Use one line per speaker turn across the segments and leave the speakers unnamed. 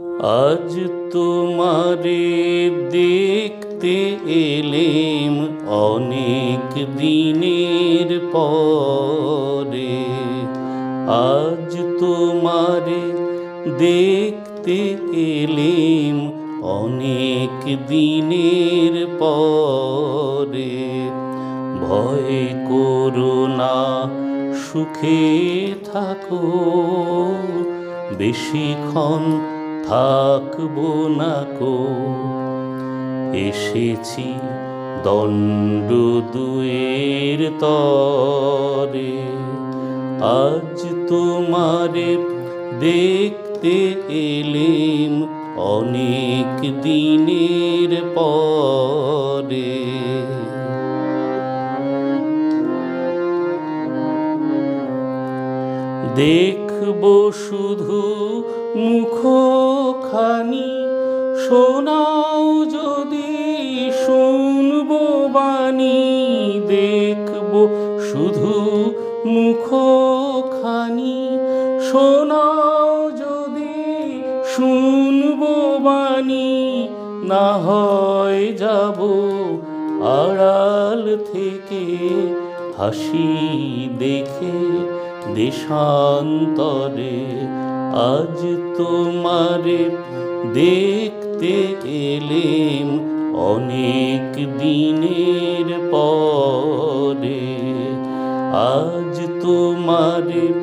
আজ তোমারে দেখতে এলেম অনেক দিনের পরে। আজ তোমারে দেখতে এলেম অনেক দিনের পরে। ভয় করো না, সুখে থাকো, বেশিক্ষণ থাকবো না কো। এসেছি দণ্ড দুয়ের তরে। আজ তোমারে দেখতে এলেম অনেক দিনের পরে। দেখবো শুধু মুখখানি, শোনাও যদি শুনবো বাণী। দেখবো শুধু মুখখানি, শোনাও যদি শুনবো বাণী। না হয় যাবো আড়াল থেকে, হাসি দেখে দেশান্তরে। আজ তোমারে দেখতে এলেম অনেক দিনের পরে। আজ তোমারে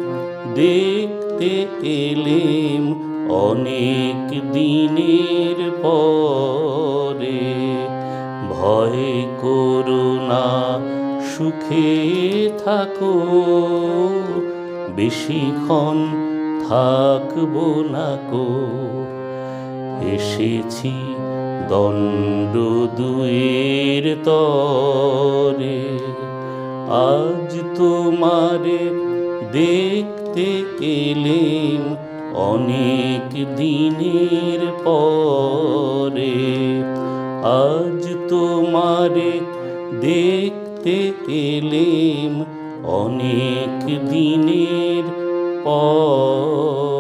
দেখতে এলেম অনেক দিনের পরে। ভয় করো না, সুখে থাকো, বেশিক্ষণ থাকবো না কো। এসেছি দণ্ড দুয়ের তরে। আজ তোমারে দেখতে এলেম অনেক দিনের পরে। আজ তোমারে দেখতে এলেম অনেক দিনের পরে।